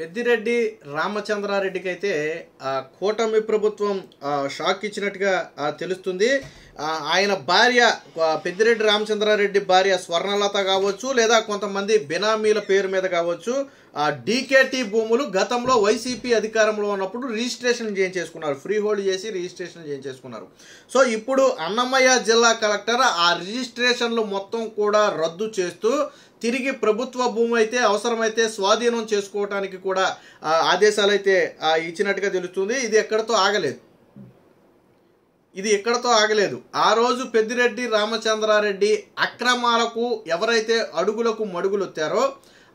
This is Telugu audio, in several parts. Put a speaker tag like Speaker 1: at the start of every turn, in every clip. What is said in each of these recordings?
Speaker 1: పెద్దిరెడ్డి రామచంద్రారెడ్డికి అయితే కూటమి ప్రభుత్వం షాక్ ఇచ్చినట్టుగా తెలుస్తుంది. ఆయన భార్య పెద్దిరెడ్డి రామచంద్రారెడ్డి భార్య స్వర్ణలత కావచ్చు, లేదా కొంతమంది బినామీల పేరు మీద కావచ్చు, డీకేటీ భూములు గతంలో వైసీపీ అధికారంలో ఉన్నప్పుడు రిజిస్ట్రేషన్ చేయించేసుకున్నారు, ఫ్రీ హోల్డ్ చేసి రిజిస్ట్రేషన్ చేయించేసుకున్నారు. సో ఇప్పుడు అన్నమయ్య జిల్లా కలెక్టర్ ఆ రిజిస్ట్రేషన్లు మొత్తం కూడా రద్దు చేస్తూ తిరిగి ప్రభుత్వ భూమి అయితే అవసరమైతే స్వాధీనం చేసుకోవడానికి కూడా ఆదేశాలు అయితే ఇచ్చినట్టుగా తెలుస్తుంది. ఇది ఎక్కడితో ఆగలేదు. ఆ రోజు పెద్దిరెడ్డి రామచంద్రారెడ్డి అక్రమాలకు ఎవరైతే అడుగులకు మడుగులొత్తారో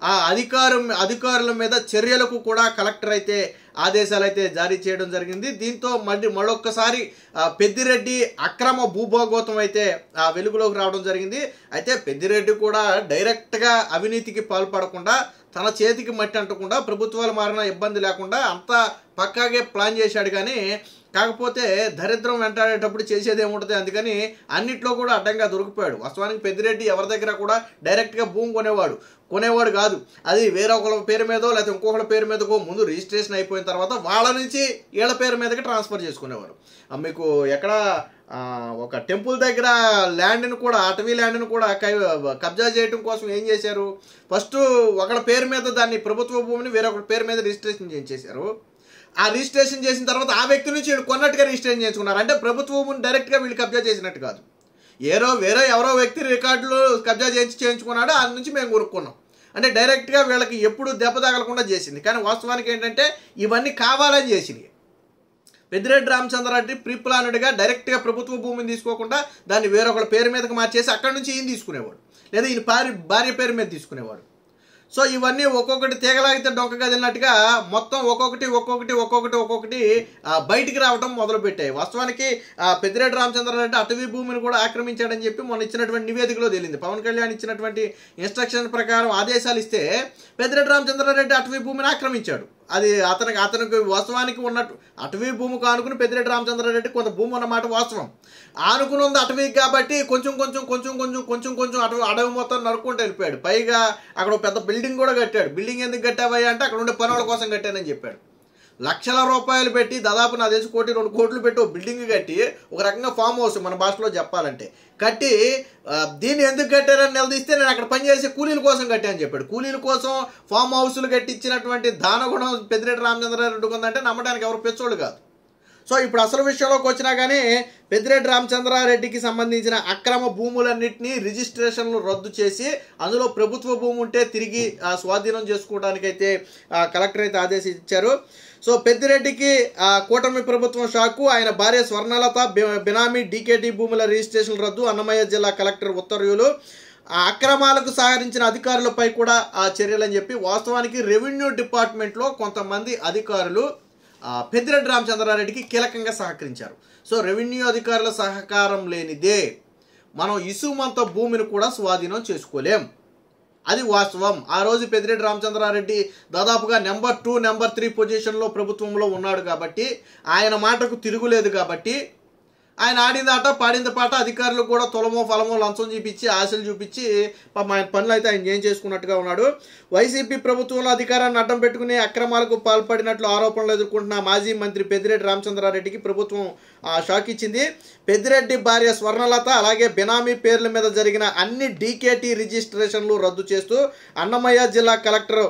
Speaker 1: ఆ అధికారుల మీద చర్యలకు కూడా కలెక్టర్ అయితే ఆదేశాలు అయితే జారీ చేయడం జరిగింది. దీంతో మళ్ళొక్కసారి పెద్దిరెడ్డి అక్రమ భూభాగోతం అయితే వెలుగులోకి రావడం జరిగింది. అయితే పెద్దిరెడ్డి కూడా డైరెక్ట్గా అవినీతికి పాల్పడకుండా, తన చేతికి మట్టి అంటకుండా, ప్రభుత్వాలు మారిన ఇబ్బంది లేకుండా అంతా పక్కాగే ప్లాన్ చేశాడు. కానీ కాకపోతే దరిద్రం వెంటాడేటప్పుడు చేసేది ఏముంటుంది, అందుకని అన్నిట్లో కూడా అడ్డంగా దొరికిపోయాడు. వాస్తవానికి పెద్దిరెడ్డి ఎవరి దగ్గర కూడా డైరెక్ట్గా భూమి కొనేవాడు కాదు. అది వేరొకళ్ళ పేరు మీదో లేకపోతే ఇంకొకళ్ళ పేరు మీదకో ముందు రిజిస్ట్రేషన్ అయిపోయిన తర్వాత వాళ్ళ నుంచి వీళ్ళ పేరు మీదకి ట్రాన్స్ఫర్ చేసుకునేవారు. మీకు ఎక్కడ ఒక టెంపుల్ దగ్గర ల్యాండ్ని కూడా, అటవీ ల్యాండ్ని కూడా కబ్జా చేయడం కోసం ఏం చేశారు, ఫస్ట్ ఒకళ్ళ పేరు మీద దాన్ని ప్రభుత్వ భూమిని వేరొకళ్ళ పేరు మీద రిజిస్ట్రేషన్ చేయించేశారు. ఆ రిజిస్ట్రేషన్ చేసిన తర్వాత ఆ వ్యక్తి నుంచి వీళ్ళు కొన్నట్టుగా రిజిస్ట్రేషన్ చేయించుకున్నారు. అంటే ప్రభుత్వ భూమిని డైరెక్ట్గా వీళ్ళు కబ్జా చేసినట్టు కాదు, ఎవరో వ్యక్తి రికార్డులు కబ్జా చేయించుకున్నాడు, ఆ నుంచి మేము కొనుక్కున్నాం. అంటే డైరెక్ట్గా వీళ్ళకి ఎప్పుడు దెబ్బ తగలకుండా చేసింది. కానీ వాస్తవానికి ఏంటంటే ఇవన్నీ కావాలని చేసినాయి. పెద్దిరెడ్డి రామచంద్రారెడ్డి ప్రీప్లానుడిగా డైరెక్ట్గా ప్రభుత్వ భూమిని తీసుకోకుండా దాన్ని వేరొకళ్ళ పేరు మీదకి మార్చేసి అక్కడి నుంచి ఈయన తీసుకునేవాడు, లేదా ఈయన భార్య పేరు మీద తీసుకునేవాడు. సో ఇవన్నీ ఒక్కొక్కటి తీగలాగితే డొంక కదిలినట్టుగా మొత్తం ఒక్కొక్కటి బయటికి రావడం మొదలుపెట్టాయి. వాస్తవానికి పెద్దిరెడ్డి రామచంద్రారెడ్డి అటవీ భూమిని కూడా ఆక్రమించాడని చెప్పి మొన్న ఇచ్చినటువంటి నివేదికలో తేలింది. పవన్ కళ్యాణ్ ఇచ్చినటువంటి ఇన్స్ట్రక్షన్ ప్రకారం ఆదేశాలు ఇస్తే పెద్దిరెడ్డి రామచంద్రారెడ్డి అటవీ భూమిని ఆక్రమించాడు. అది అతనికి వాస్తవానికి ఉన్నట్టు అటవీ భూమికి ఆనుకుని పెద్దిరెడ్డి రామచంద్రారెడ్డి కొంత భూమి అన్నమాట వాస్తవం. ఆనుకుని ఉంది అటవీకి కాబట్టి కొంచెం అడవి మొత్తం నరుక్కుంటూ వెళ్ళిపోయాడు. పైగా అక్కడ పెద్ద బిల్డింగ్ కూడా కట్టాడు. బిల్డింగ్ ఎందుకు కట్టావయ్యా అంటే అక్కడ ఉండే పనుల కోసం కట్టానని చెప్పాడు. లక్షల రూపాయలు పెట్టి, దాదాపు నా తెలిసి 1-2 కోట్లు పెట్టి ఒక బిల్డింగ్ కట్టి, ఒక రకంగా ఫామ్ హౌస్ మన భాషలో చెప్పాలంటే కట్టి, దీన్ని ఎందుకు కట్టారని నిలదీస్తే నేను అక్కడ పనిచేసే కూలీల కోసం కట్టానని చెప్పాడు. కూలీల కోసం ఫామ్ హౌస్లు కట్టించినటువంటి దానగుణం పెద్దిరెడ్డి రామచంద్రారెడ్డికి ఉందంటే నమ్మడానికి ఎవరు పెచ్చోళ్ళు కాదు. సో ఇప్పుడు అసలు విషయంలోకి వచ్చినా కానీ పెద్దిరెడ్డి రామచంద్రారెడ్డికి సంబంధించిన అక్రమ భూములన్నింటినీ రిజిస్ట్రేషన్లు రద్దు చేసి అందులో ప్రభుత్వ భూమి ఉంటే తిరిగి స్వాధీనం చేసుకోవడానికైతే కలెక్టర్ అయితే ఆదేశించారు. సో పెద్దిరెడ్డికి కూటమి ప్రభుత్వం షాకు, ఆయన భార్య స్వర్ణలత బినామీ డీకేటీ భూముల రిజిస్ట్రేషన్ రద్దు, అన్నమయ్య జిల్లా కలెక్టర్ ఉత్తర్వులు, అక్రమాలకు సహకరించిన అధికారులపై కూడా చర్యలని చెప్పి. వాస్తవానికి రెవెన్యూ డిపార్ట్మెంట్లో కొంతమంది అధికారులు పెద్దిరెడ్డి రామచంద్రారెడ్డికి కీలకంగా సహకరించారు. సో రెవెన్యూ అధికారుల సహకారం లేనిదే మనం ఇసుమంత భూమిని కూడా స్వాధీనం చేసుకోలేం, అది వాస్తవం. ఆ రోజు పెద్దిరెడ్డి రామచంద్రారెడ్డి దాదాపుగా నెంబర్ 2, నెంబర్ 3 పొజిషన్లో ప్రభుత్వంలో ఉన్నాడు కాబట్టి, ఆయన మాటకు తిరుగులేదు కాబట్టి, ఆయన ఆడింది ఆట పాడింది పాట, అధికారులు కూడా తొలమో ఫలమో లంచం చూపించి ఆశలు చూపించి ఆయన పనులు అయితే ఆయన ఏం చేసుకున్నట్టుగా ఉన్నాడు. వైసీపీ ప్రభుత్వంలో అధికారాన్ని అడ్డం పెట్టుకుని అక్రమాలకు పాల్పడినట్లు ఆరోపణలు ఎదుర్కొంటున్న మాజీ మంత్రి పెద్దిరెడ్డి రామచంద్రారెడ్డికి ప్రభుత్వం షాక్ ఇచ్చింది. పెద్దిరెడ్డి భార్య స్వర్ణలత అలాగే బినామీ పేర్ల మీద జరిగిన అన్ని డీకేటీ రిజిస్ట్రేషన్లు రద్దు చేస్తూ అన్నమయ్య జిల్లా కలెక్టర్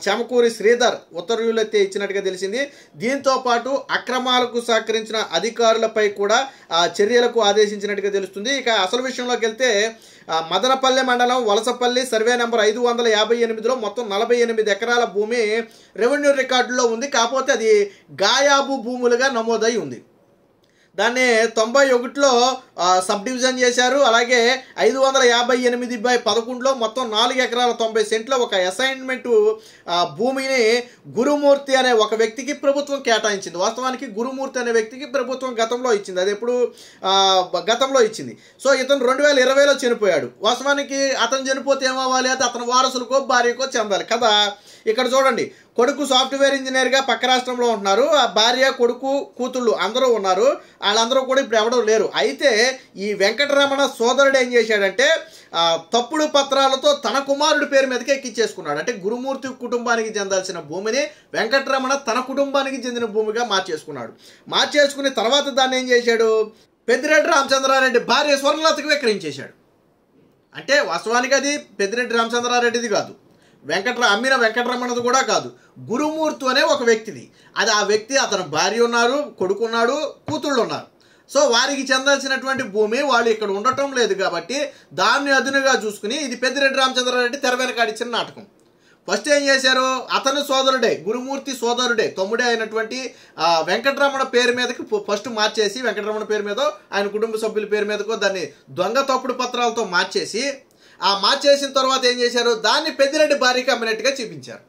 Speaker 1: చెమకూరి శ్రీధర్ ఉత్తర్వులు అయితే ఇచ్చినట్టుగా తెలిసింది. దీంతో పాటు అక్రమాలకు సహకరించిన అధికారులపై కూడా చర్యలకు ఆదేశించినట్టుగా తెలుస్తుంది. ఇక అసలు విషయంలోకి వెళ్తే మదనపల్లె మండలం వలసపల్లి సర్వే నెంబర్ 558లో మొత్తం 48 ఎకరాల భూమి రెవెన్యూ రికార్డులో ఉంది. కాకపోతే అది గాయాబు భూములుగా నమోదై ఉంది. దాన్ని 91లో సబ్ డివిజన్ చేశారు. అలాగే 558/11లో మొత్తం 4 ఎకరాల 90 సెంట్ల ఒక అసైన్మెంట్ భూమిని గురుమూర్తి అనే ఒక వ్యక్తికి ప్రభుత్వం కేటాయించింది. వాస్తవానికి గురుమూర్తి అనే వ్యక్తికి ప్రభుత్వం గతంలో ఇచ్చింది. అది ఎప్పుడు గతంలో ఇచ్చింది. సో ఇతను 2020లో చనిపోయాడు. వాస్తవానికి అతను చనిపోతే ఏమవ్వాలి, అది అతని వారసులకో భార్యకో చెందాలి కదా. ఇక్కడ చూడండి, కొడుకు సాఫ్ట్వేర్ ఇంజనీర్గా పక్క రాష్ట్రంలో ఉంటున్నారు. ఆ భార్య, కొడుకు, కూతుళ్ళు అందరూ ఉన్నారు. వాళ్ళందరూ కూడా ఇప్పుడు ఎవడూ లేరు. అయితే ఈ వెంకటరమణ సోదరుడు ఏం చేశాడంటే తప్పుడు పత్రాలతో తన కుమారుడి పేరు మీదకి ఎక్కించేసుకున్నాడు. అంటే గురుమూర్తి కుటుంబానికి చెందాల్సిన భూమిని వెంకటరమణ తన కుటుంబానికి చెందిన భూమిగా మార్చేసుకుని తర్వాత దాన్ని ఏం చేశాడు, పెద్దిరెడ్డి రామచంద్రారెడ్డి భార్య స్వర్ణలతకి విక్రయించేశాడు. అంటే వాస్తవానికి అది పెద్దిరెడ్డి రామచంద్రారెడ్డిది కాదు, అమ్మిన వెంకటరమణది కూడా కాదు, గురుమూర్తి అనే ఒక వ్యక్తిది. అది ఆ వ్యక్తి, అతను భార్య ఉన్నారు, కొడుకున్నాడు, కూతుళ్ళు ఉన్నారు. సో వారికి చెందాల్సినటువంటి భూమి వాళ్ళు ఇక్కడ ఉండటం లేదు కాబట్టి దాన్ని అదునుగా చూసుకుని ఇది పెద్దిరెడ్డి రామచంద్రారెడ్డి తెర వెనకాడిచ్చిన నాటకం. ఫస్ట్ ఏం చేశారు, అతను సోదరుడే, గురుమూర్తి సోదరుడే, తమ్ముడే అయినటువంటి వెంకటరమణ పేరు మీదకి ఫస్ట్ మార్చేసి, వెంకటరమణ పేరు మీద ఆయన కుటుంబ సభ్యుల పేరు మీదకో దాన్ని దొంగ తప్పుడు పత్రాలతో మార్చేసిన తర్వాత ఏం చేశారు, దాన్ని పెద్దిరెడ్డి భార్యకి అమ్మినట్టుగా చూపించారు.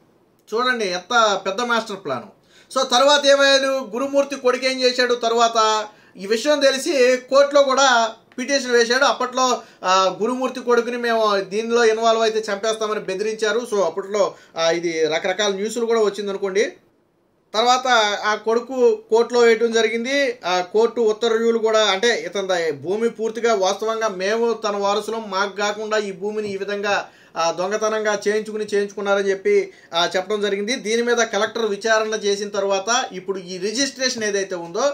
Speaker 1: చూడండి ఎంత పెద్ద మాస్టర్ ప్లాను. సో తర్వాత ఏమయ్యాడు, గురుమూర్తి కొడుకు ఏం చేశాడు, తర్వాత ఈ విషయం తెలిసి కోర్టులో కూడా పిటిషన్ వేశాడు. అప్పట్లో గురుమూర్తి కొడుకుని మేము దీనిలో ఇన్వాల్వ్ అయితే చంపేస్తామని బెదిరించారు. సో అప్పట్లో ఇది రకరకాల న్యూస్లు కూడా వచ్చింది అనుకోండి. తర్వాత ఆ కొడుకు కోర్టులో వేయటం జరిగింది. ఆ కోర్టు ఉత్తర్వులు కూడా, అంటే ఇతని భూమి పూర్తిగా వాస్తవంగా మేము తన వారసులం, మాకు కాకుండా ఈ భూమిని ఈ విధంగా దొంగతనంగా చేయించుకున్నారని చెప్పి చెప్పడం జరిగింది. దీని మీద కలెక్టర్ విచారణ చేసిన తర్వాత ఇప్పుడు ఈ రిజిస్ట్రేషన్ ఏదైతే ఉందో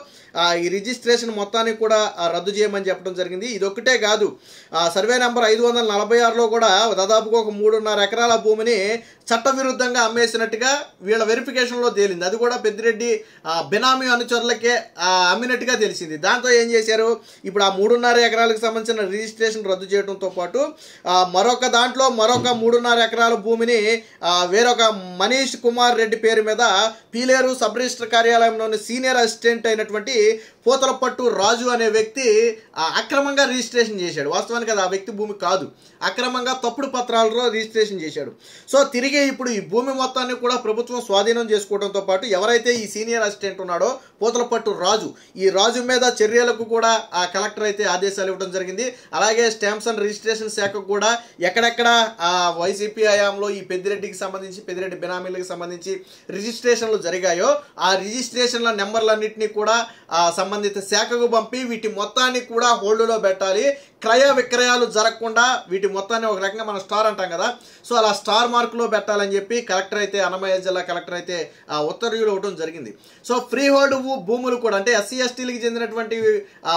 Speaker 1: ఈ రిజిస్ట్రేషన్ మొత్తానికి కూడా రద్దు చేయమని చెప్పడం జరిగింది. ఇదొక్కటే కాదు, సర్వే నెంబర్ 546లో కూడా దాదాపుగా ఒక 3.5 ఎకరాల భూమిని చట్టవిరుద్ధంగా అమ్మేసినట్టుగా వీళ్ళ వెరిఫికేషన్లో తేలింది. అది కూడా పెద్దిరెడ్డి బినామీ అనుచరులకే అమ్మినట్టుగా తెలిసింది. దాంతో ఏం చేశారు, ఇప్పుడు ఆ 3.5 ఎకరాలకు సంబంధించిన రిజిస్ట్రేషన్ రద్దు చేయడంతో పాటు మరొక 3.5 ఎకరాల భూమిని వేరొక మనీష్ కుమార్ రెడ్డి పేరు మీద పీలేరు సబ్ రిజిస్టర్ కార్యాలయంలోని సీనియర్ అసిస్టెంట్ అయినటువంటి పోతలపట్టు రాజు అనే వ్యక్తి అక్రమంగా రిజిస్ట్రేషన్ చేశాడు. వాస్తవానికి అది ఆ వ్యక్తి భూమి కాదు, అక్రమంగా తప్పుడు పత్రాలలో రిజిస్ట్రేషన్ చేశాడు. సో తిరిగి ఇప్పుడు ఈ భూమి మొత్తాన్ని కూడా ప్రభుత్వం స్వాధీనం చేసుకోవడంతో పాటు ఎవరైతే ఈ సీనియర్ అసిస్టెంట్ ఉన్నాడో పోతలపట్టు రాజు, ఈ రాజు మీద చర్యలకు కూడా ఆ కలెక్టర్ అయితే ఆదేశాలు ఇవ్వడం జరిగింది. అలాగే స్టాంప్స్ అండ్ రిజిస్ట్రేషన్ శాఖకు కూడా ఎక్కడెక్కడ వైసీపీ హయాంలో ఈ పెద్దిరెడ్డికి సంబంధించి, పెద్దిరెడ్డి బినామీలకు సంబంధించి రిజిస్ట్రేషన్లు జరిగాయో ఆ రిజిస్ట్రేషన్ల నెంబర్లన్నింటినీ కూడా సంబంధిత శాఖకు పంపి వీటి మొత్తాన్ని కూడా హోల్డ్లో పెట్టాలి. క్రయ విక్రయాలు జరగకుండా వీటి మొత్తాన్ని ఒక రకంగా మనం స్టార్ అంటాం కదా, సో అలా స్టార్ మార్కులో పెట్టాలని చెప్పి కలెక్టర్ అయితే, అన్నమయ్య జిల్లా కలెక్టర్ అయితే ఉత్తర్వులు ఇవ్వడం జరిగింది. సో ఫ్రీ హోల్డ్ భూములు కూడా, అంటే ఎస్సీ ఎస్టీలకు చెందినటువంటి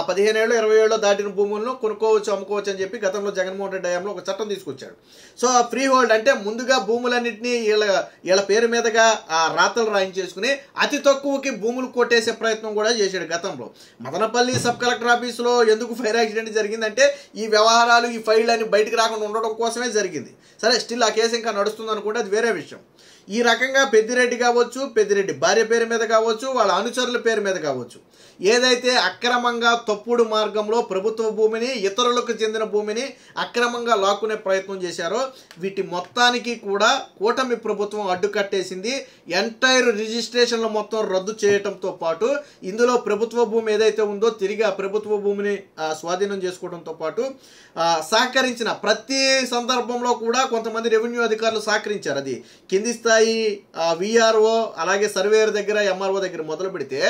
Speaker 1: 15 ఏళ్ళు 20 ఏళ్ళు దాటిన భూములను కొనుక్కోవచ్చు, అమ్ముకోవచ్చు అని చెప్పి గతంలో జగన్మోహన్ రెడ్డి హయాంలో ఒక చట్టం తీసుకొచ్చాడు. సో ఆ ఫ్రీ హోల్డ్ అంటే ముందుగా భూములన్నింటినీ వీళ్ళ పేరు మీదుగా రాతలు రాయించేసుకుని అతి తక్కువకి భూములు కొట్టేసే ప్రయత్నం కూడా చేశాడు గతంలో. మదనపల్లి సబ్ కలెక్టర్ ఆఫీసులో ఎందుకు ఫైర్ యాక్సిడెంట్ జరిగిందంటే ఈ వ్యవహారాలు, ఈ ఫైల్ అని బయటకు రాకుండా ఉండడం కోసమే జరిగింది. సరే, స్టిల్ ఆ కేసు ఇంకా నడుస్తుంది అనుకుంటే అది వేరే విషయం. ఈ రకంగా పెద్దిరెడ్డి కావచ్చు, పెద్దిరెడ్డి భార్య పేరు మీద కావచ్చు, వాళ్ళ అనుచరుల పేరు మీద కావచ్చు, ఏదైతే అక్రమంగా తప్పుడు మార్గంలో ప్రభుత్వ భూమిని, ఇతరులకు చెందిన భూమిని అక్రమంగా లాక్కునే ప్రయత్నం చేశారో వీటి మొత్తానికి కూడా కూటమి ప్రభుత్వం అడ్డుకట్టేసింది. ఎంటైర్ రిజిస్ట్రేషన్లు మొత్తం రద్దు చేయడంతో పాటు ఇందులో ప్రభుత్వ భూమి ఏదైతే ఉందో తిరిగి ఆ ప్రభుత్వ భూమిని స్వాధీనం చేసుకోవడంతో పాటు సహకరించిన ప్రతి సందర్భంలో కూడా కొంతమంది రెవెన్యూ అధికారులు సహకరించారు. అది కింది స్థాయి విఆర్ఓ, అలాగే సర్వేయర్ దగ్గర, ఎంఆర్ఓ దగ్గర మొదలు పెడితే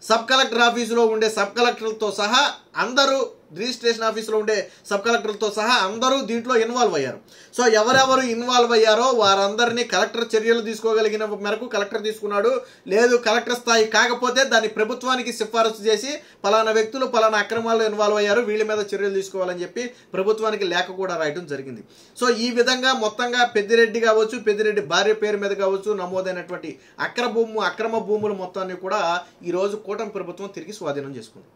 Speaker 1: సబ్ కలెక్టర్ ఆఫీసులో ఉండే సబ్ కలెక్టర్లతో సహా అందరూ, రిజిస్ట్రేషన్ ఆఫీసులో ఉండే సబ్ కలెక్టర్లతో సహా అందరూ దీంట్లో ఇన్వాల్వ్ అయ్యారు. సో ఎవరెవరు ఇన్వాల్వ్ అయ్యారో వారందరినీ కలెక్టర్ చర్యలు తీసుకోగలిగిన మేరకు కలెక్టర్ తీసుకున్నాడు. లేదు కలెక్టర్ స్థాయి కాకపోతే దాన్ని ప్రభుత్వానికి సిఫారసు చేసి పలానా వ్యక్తులు పలానా అక్రమాల్లో ఇన్వాల్వ్ అయ్యారు, వీళ్ళ మీద చర్యలు తీసుకోవాలని చెప్పి ప్రభుత్వానికి లేఖ కూడా రాయడం జరిగింది. సో ఈ విధంగా మొత్తంగా పెద్దిరెడ్డి కావచ్చు, పెద్దిరెడ్డి భార్య పేరు మీద కావచ్చు నమోదైనటువంటి అక్రమ భూములు మొత్తాన్ని కూడా ఈరోజు కూటమి ప్రభుత్వం తిరిగి స్వాధీనం చేసుకుంది.